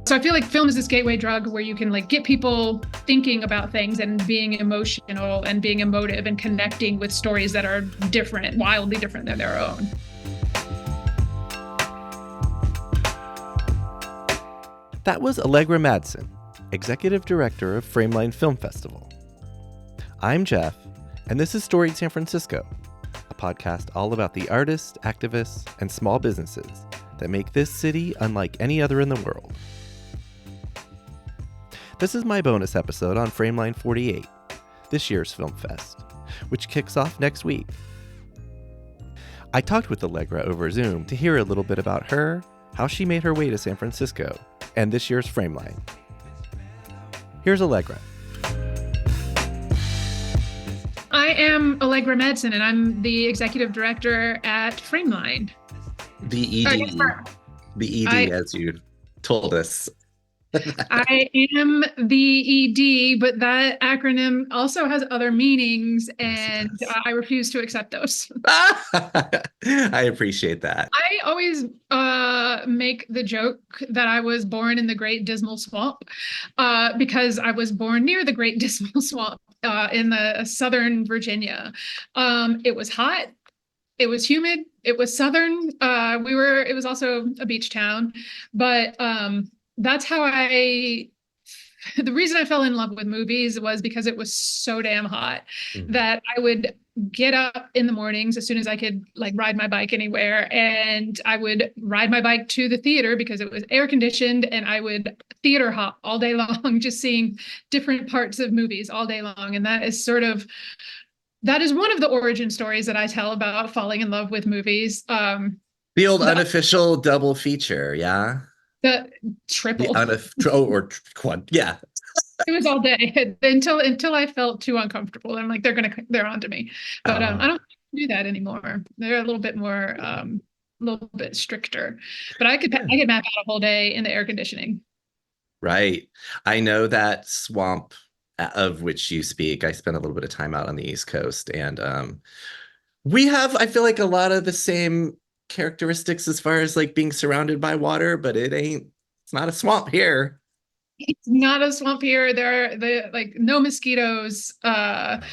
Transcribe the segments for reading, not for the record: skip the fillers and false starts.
So I feel like film is this gateway drug where you can like get people thinking about things and being emotional and being emotive and connecting with stories that are different, wildly different than their own. That was Allegra Madsen, Executive Director of Frameline Film Festival. I'm Jeff, and this is Storied San Francisco, a podcast all about the artists, activists, and small businesses that make this city unlike any other in the world. This is my bonus episode on Frameline 48, this year's Film Fest, which kicks off next week. I talked with Allegra over Zoom to hear a little bit about her, how she made her way to San Francisco, and this year's Frameline. Here's Allegra. I am Allegra Madsen, and I'm the executive director at Frameline. The ED, as you told us. I am the ED, but that acronym also has other meanings, and I refuse to accept those. I appreciate that. I always make the joke that I was born in the Great Dismal Swamp because I was born near the Great Dismal Swamp in the southern Virginia. It was hot. It was humid. It was southern. It was also a beach town, but that's how the reason I fell in love with movies was because it was so damn hot that I would get up in the mornings as soon as I could, like, ride my bike anywhere, and I would ride my bike to the theater because it was air conditioned, and I would theater hop all day long, just seeing different parts of movies all day long. And that is one of the origin stories that I tell about falling in love with movies. The old unofficial double feature, yeah? The triple. Or quad, yeah. It was all day until I felt too uncomfortable. I'm like, they're onto me. But I don't do that anymore. They're a little bit more, a little bit stricter. But I could map out a whole day in the air conditioning. Right. I know that swamp of which you speak. I spent a little bit of time out on the East Coast, and we have, I feel like, a lot of the same characteristics as far as like being surrounded by water, but it's not a swamp here. It's not a swamp here. There are like no mosquitoes. And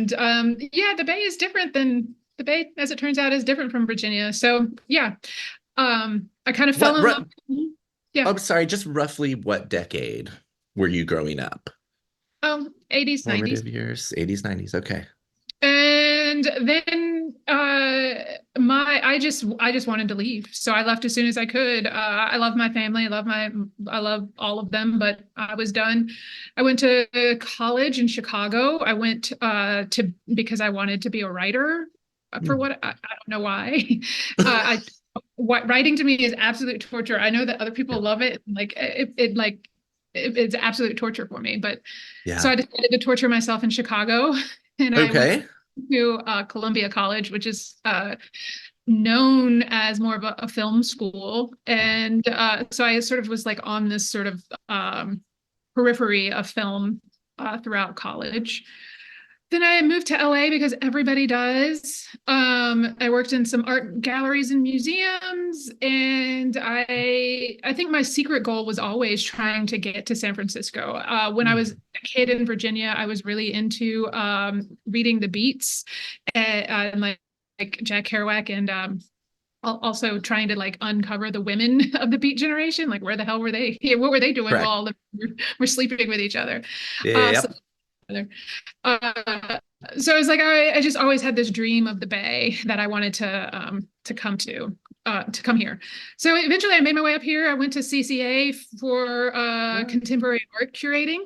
the Bay is different than the Bay, as it turns out, is different from Virginia. So yeah, I kind of fell in love. Yeah. I'm sorry, just roughly what decade were you growing up? 80s, 90s. Formative years, 80s, 90s. Okay. And then I just wanted to leave. So I left as soon as I could. I love my family. I love all of them, but I was done. I went to college in Chicago. I went because I wanted to be a writer for what I don't know why. Writing to me is absolute torture. I know that other people love it. Like it's absolute torture for me. But so I decided to torture myself in Chicago. And I went to Columbia College, which is known as more of a film school. And so I sort of was like on this sort of periphery of film throughout college. Then I moved to LA because everybody does. I worked in some art galleries and museums, and I think my secret goal was always trying to get to San Francisco. When I was a kid in Virginia, I was really into reading the beats and like Jack Kerouac, and also trying to like uncover the women of the Beat generation. Like, where the hell were they? What were they doing while all we're sleeping with each other? So it was like I just always had this dream of the Bay that I wanted to come here. So eventually I made my way up here. I went to CCA for contemporary art curating.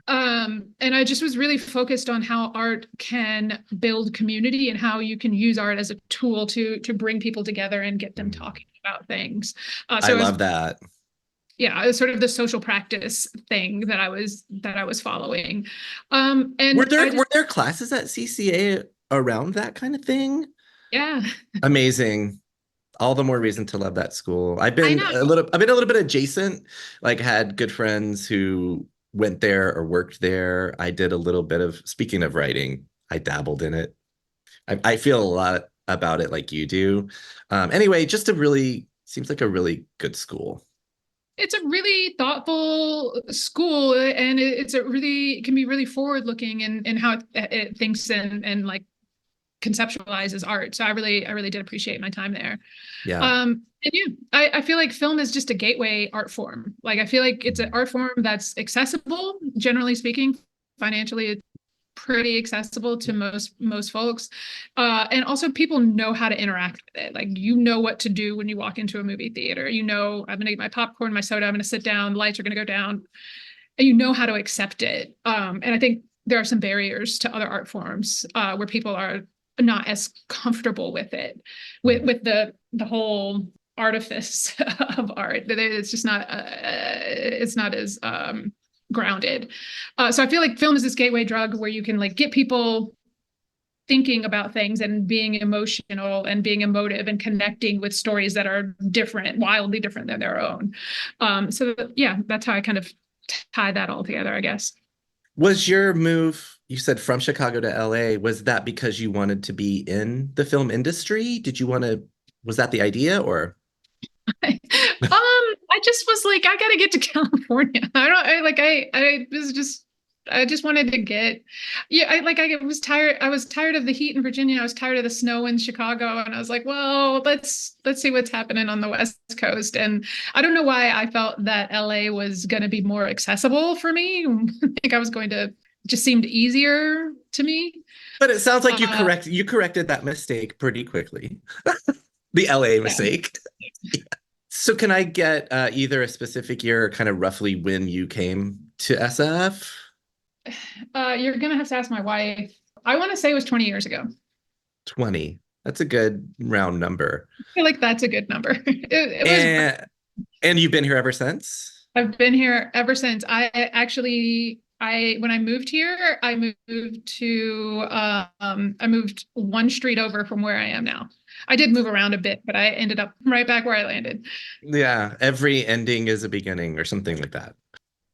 And I just was really focused on how art can build community and how you can use art as a tool to bring people together and get them talking about things. I love that. Yeah, it was sort of the social practice thing that I was following. And were there classes at CCA around that kind of thing? Yeah. Amazing. All the more reason to love that school. I've been a little bit adjacent, like had good friends who went there or worked there. I did a little bit of, speaking of writing, I dabbled in it. I feel a lot about it like you do. Anyway, seems like a really good school. it's a really thoughtful school, and it's a really, it can be really forward looking in how it thinks and like conceptualizes art. So I really did appreciate my time there. Yeah. And yeah, I feel like film is just a gateway art form. Like I feel like it's an art form that's accessible, generally speaking, financially it's pretty accessible to most folks. And also people know how to interact with it. Like you know what to do when you walk into a movie theater. You know, I'm gonna get my popcorn, my soda, I'm gonna sit down, the lights are gonna go down, and you know how to accept it. And I think there are some barriers to other art forms where people are not as comfortable with it, with the whole artifice of art. It's just not it's not as grounded. So I feel like film is this gateway drug where you can like get people thinking about things and being emotional and being emotive and connecting with stories that are different, wildly different than their own. So yeah, that's how I kind of tie that all together, I guess. Was your move, you said from Chicago to LA, was that because you wanted to be in the film industry? Did you want to, was that the idea or? I just was like, I gotta get to California. I was just, I just wanted to get, yeah, I was tired. I was tired of the heat in Virginia. I was tired of the snow in Chicago. And I was like, well, let's see what's happening on the West Coast. And I don't know why I felt that LA was going to be more accessible for me. I think I was going to, just seemed easier to me. But it sounds like Uh, you corrected that mistake pretty quickly. The LA yeah. mistake. So can I get either a specific year or kind of roughly when you came to SF? You're gonna have to ask my wife. I want to say it was 20 years ago. 20. That's a good round number. I feel like that's a good number. It was. And you've been here ever since? I've been here ever since. I when I moved here, I moved one street over from where I am now. I did move around a bit, but I ended up right back where I landed. Yeah, every ending is a beginning or something like that.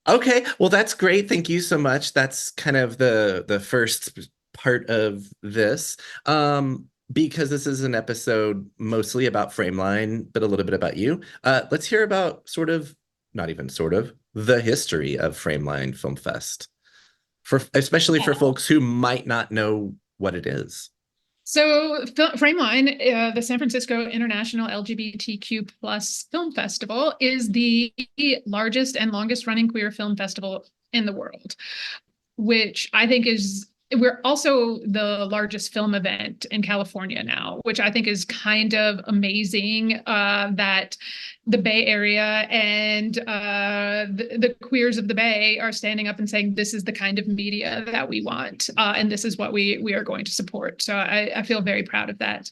Okay, well that's great. Thank you so much. That's kind of the first part of this. Because this is an episode mostly about Frameline, but a little bit about you. Let's hear about sort of, not even sort of, the history of Frameline Film Fest, for especially for folks who might not know what it is. So Frameline, the San Francisco International LGBTQ plus Film Festival, is the largest and longest running queer film festival in the world, which I think is, we're also the largest film event in California now, which I think is kind of amazing that the Bay Area and the queers of the Bay are standing up and saying, this is the kind of media that we want, and this is what we are going to support. So I feel very proud of that.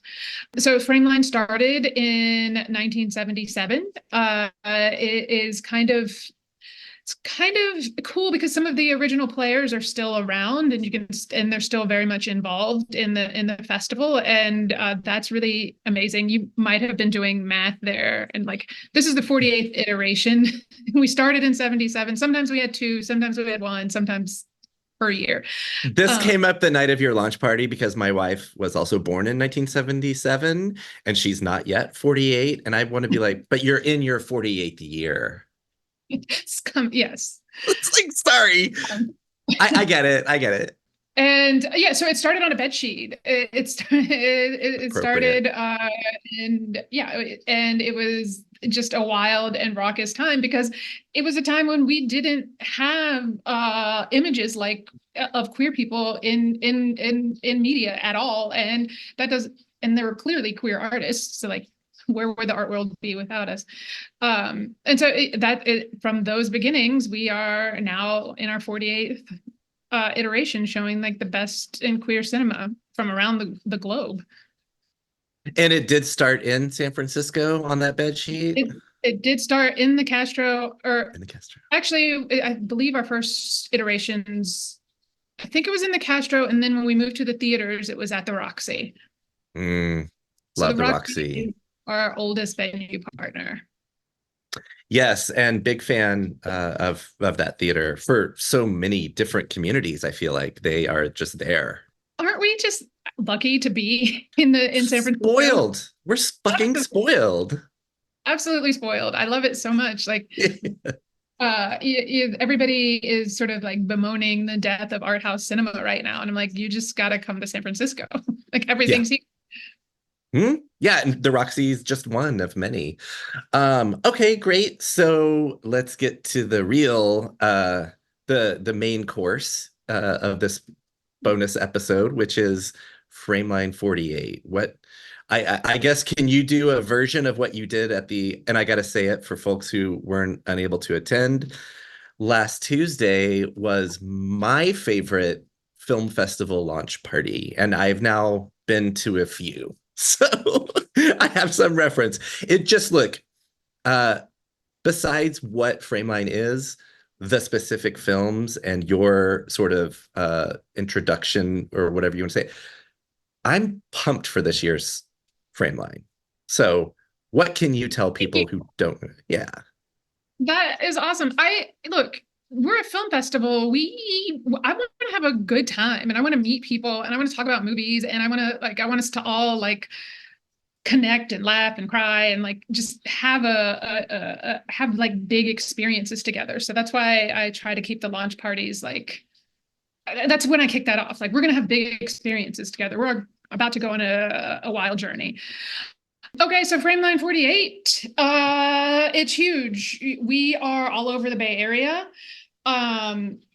So Frameline started in 1977. It is kind of, it's kind of cool because some of the original players are still around and and they're still very much involved in the festival, and that's really amazing. You might have been doing math there, and like this is the 48th iteration. We started in 77. Sometimes we had two, sometimes we had one, sometimes per year. This came up the night of your launch party because my wife was also born in 1977 and she's not yet 48. And I want to be like, but you're in your 48th year. Yes. It's like, sorry. I get it. I get it. And yeah, so it started on a bed sheet. It started, and yeah, and it was just a wild and raucous time because it was a time when we didn't have images like of queer people in media at all, and that does, and there were clearly queer artists. So like, where would the art world be without us? And so from those beginnings, we are now in our 48th iteration, showing like the best in queer cinema from around the globe. And it did start in San Francisco on that bed sheet? It did start in the Castro, or in the Castro. Actually, I believe our first iterations, I think it was in the Castro, and then when we moved to the theaters, it was at the Roxy. Love so the Roxy. Our oldest venue partner. Yes, and big fan of that theater for so many different communities. I feel like they are just there. Aren't we just lucky to be in San Francisco? Spoiled. We're fucking spoiled. absolutely spoiled. I love it so much. Like, everybody is sort of like bemoaning the death of art house cinema right now, and I'm like, you just got to come to San Francisco. Like Yeah. everything's here. Yeah, and the Roxy is just one of many. Okay, great. So let's get to the real the main course of this bonus episode, which is Frameline 48. What I guess can you do a version of what you did at the, and I gotta say it for folks who weren't unable to attend. Last Tuesday was my favorite film festival launch party, and I've now been to a few. So I have some reference. It just look, uh, besides what Frameline is, the specific films and your sort of introduction or whatever you want to say, I'm pumped for this year's Frameline. So what can you tell people who don't? Yeah. That is awesome. I look, we're a film festival. I want to have a good time and I want to meet people and I want to talk about movies and I want us to all like connect and laugh and cry and like just have have like big experiences together. So that's why I try to keep the launch parties like that's when I kick that off. Like we're gonna have big experiences together. We're about to go on a wild journey. Okay, so Frameline 48, it's huge. We are all over the Bay Area.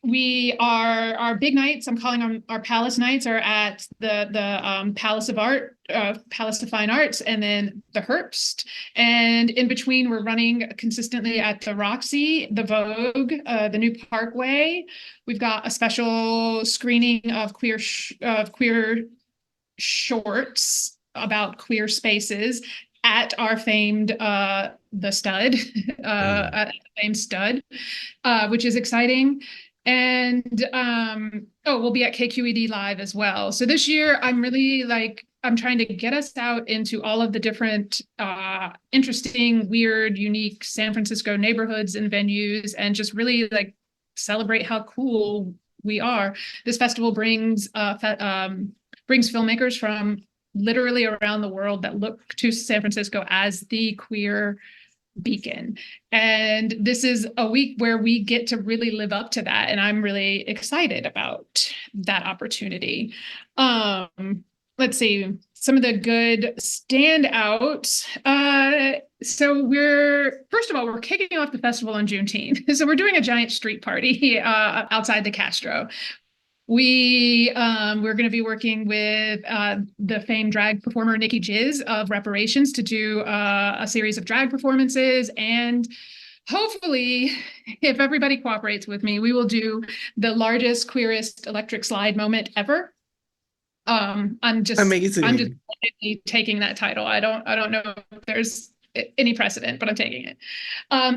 We are our big nights. I'm calling them our Palace nights are at the Palace of Art, Palace of Fine Arts, and then the Herbst. And in between, we're running consistently at the Roxy, the Vogue, the New Parkway. We've got a special screening of queer shorts about queer spaces at our famed the Stud, at the famed Stud, which is exciting. And we'll be at KQED Live as well. So this year, I'm trying to get us out into all of the different interesting, weird, unique San Francisco neighborhoods and venues, and just really like celebrate how cool we are. This festival brings filmmakers from literally around the world that look to San Francisco as the queer beacon. And this is a week where we get to really live up to that. And I'm really excited about that opportunity. Let's see, some of the good standouts. So first of all, we're kicking off the festival on Juneteenth. So we're doing a giant street party outside the Castro. We're going to be working with the famed drag performer Nikki Jizz of Reparations to do a series of drag performances, and hopefully, if everybody cooperates with me, we will do the largest, queerest electric slide moment ever. Amazing. I'm just taking that title. I don't know if there's any precedent, but I'm taking it.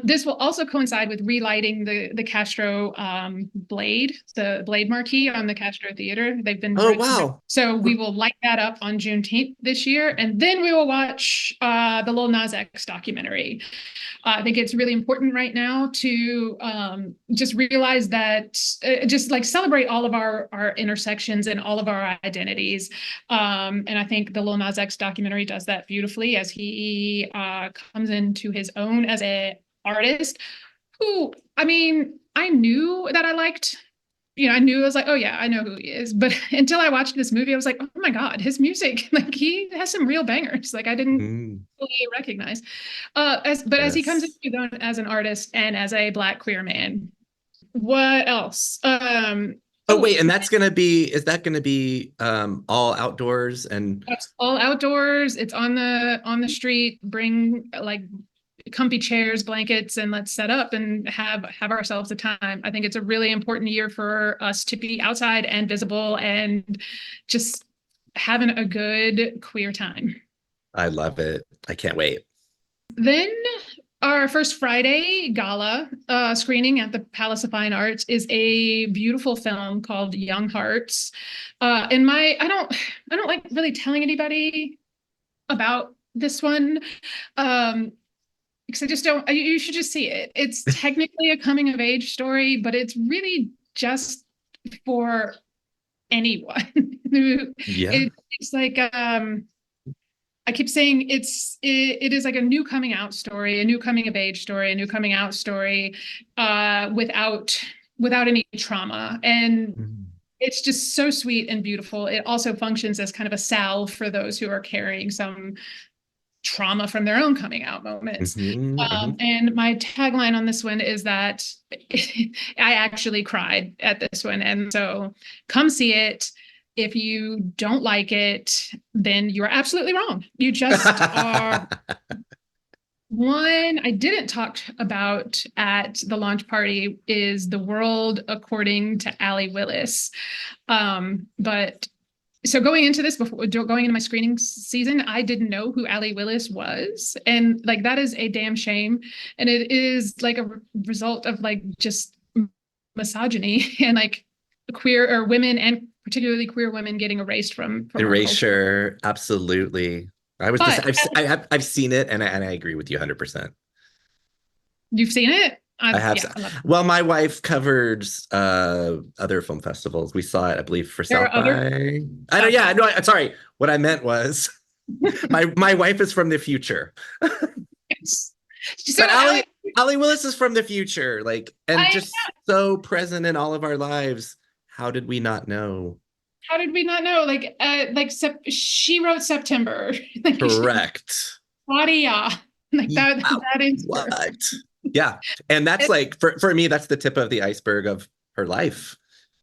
This will also coincide with relighting the Castro blade, the blade marquee on the Castro Theater. They've been wow. So we will light that up on Juneteenth this year, and then we will watch the Lil Nas X documentary. I think it's really important right now to just realize that, just like celebrate all of our intersections and all of our identities. And I think the Lil Nas X documentary does that beautifully as he comes into his own as an artist who, I mean, I knew that I liked. I knew I was like, oh yeah, I know who he is. But until I watched this movie, I was like, oh my God, his music, like he has some real bangers. Like I didn't fully recognize. As he comes into his own as an artist and as a Black queer man. What else? Wait, and is that gonna be all outdoors and that's all outdoors. It's on the street. Bring like comfy chairs, blankets, and let's set up and have ourselves a time. I think it's a really important year for us to be outside and visible and just having a good queer time. I love it. I can't wait. Then our first Friday gala screening at the Palace of Fine Arts is a beautiful film called Young Hearts. I don't like really telling anybody about this one. Because I just don't, you should just see it. It's technically a coming of age story, but it's really just for anyone. It's like, I keep saying it is like a new coming out story, a new coming of age story, a new coming out story, without any trauma. And Mhm. it's just so sweet and beautiful. It also functions as kind of a salve for those who are carrying some trauma from their own coming out moments. Mhm, mhm. And my tagline on this one is that I actually cried at this one. And so come see it. If you don't like it, then you're absolutely wrong. You just are. One I didn't talk about at the launch party is The World According to Allie Willis. But so going into this, before going into my screening season, I didn't know who Allie Willis was. And like, that is a damn shame. And it is like a result of like just misogyny and like queer or women, and particularly queer women, getting erased from our culture. Erasure, absolutely. I was just But I've seen it, and I agree with you 100%. you've seen it. I have. Yeah, I love it. Well, my wife covered other film festivals. We saw it, I believe, for There South are other. by. I don't. Yeah, Okay. no. Sorry. What I meant was my wife is from the future, So but Allie, Ali Willis is from the future, like, and I just so present in all of our lives. How did we not know? how did we not know? She wrote September. Like Correct. Claudia. Like that Wow. that is her. What? Yeah. And that's like for me, that's the tip of the iceberg of her life.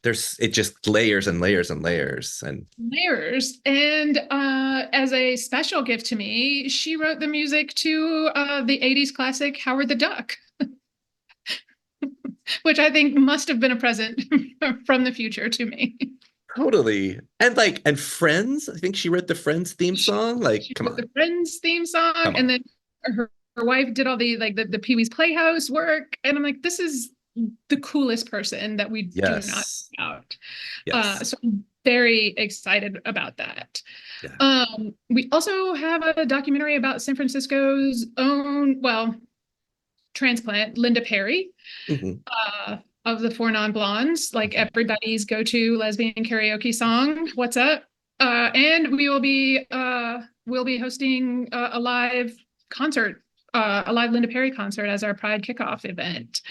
There's it just layers and layers and layers. And Layers. And as a special gift to me, she wrote the music to the 80s classic Howard the Duck, which I think must have been a present from the futer to me. totally. And like and Friends, I think she wrote the Friends theme song. Like, She come wrote on. the Friends theme song, Come on. and then her wife did all the Pee Wee's Playhouse work. And I'm like, this is the coolest person that we do not Yes. know about. Yes. So I'm very excited about that. Yeah. We also have a documentary about San Francisco's own, well, transplant, Linda Perry, Mhm. uh, of the Four Non-Blondes, like everybody's go-to lesbian karaoke song, What's Up? And we'll be hosting a live concert, a live Linda Perry concert as our Pride kickoff event,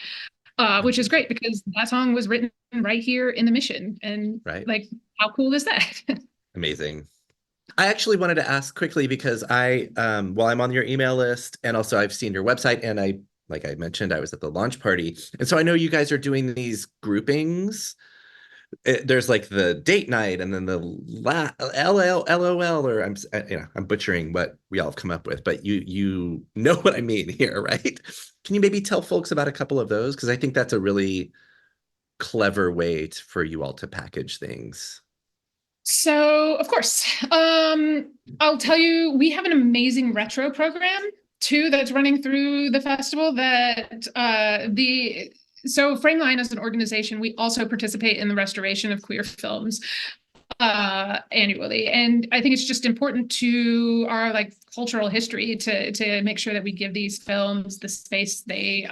which is great because that song was written right here in the Mission. And Right. like, how cool is that? Amazing. I actually wanted to ask quickly because well, I'm on your email list and also I've seen your website and like I mentioned, I was at the launch party. And so I know you guys are doing these groupings. There's like the date night and then the LOL, or I'm butchering what we all have come up with, but you know what I mean here, right? Can you maybe tell folks about a couple of those? Because I think that's a really clever way for you all to package things. So, of course, I'll tell you, we have an amazing retro program too that's running through the festival. So Frameline as an organization, we also participate in the restoration of queer films annually, and I think it's just important to our like cultural history to make sure that we give these films the space they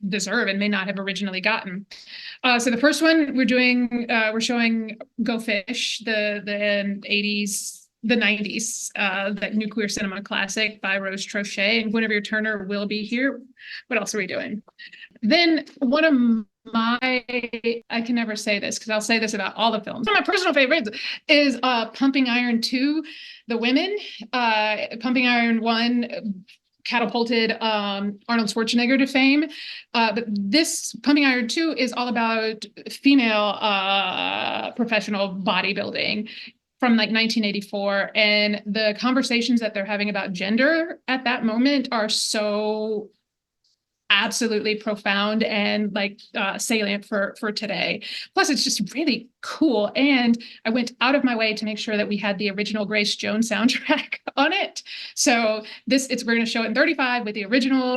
deserve and may not have originally gotten. So the first one we're showing Go Fish, the 80s, the 90s, that new queer cinema classic by Rose Trochet, and Guinevere Turner will be here. What else are we doing? Then one of I can never say this because I'll say this about all the films. One of my personal favorites is Pumping Iron 2, The Women. Pumping Iron 1 catapulted Arnold Schwarzenegger to fame. But this Pumping Iron 2 is all about female professional bodybuilding from like 1984. And the conversations that they're having about gender at that moment are so absolutely profound and like salient for today. Plus, it's just really cool. And I went out of my way to make sure that we had the original Grace Jones soundtrack on it. So we're going to show it in 35 with the original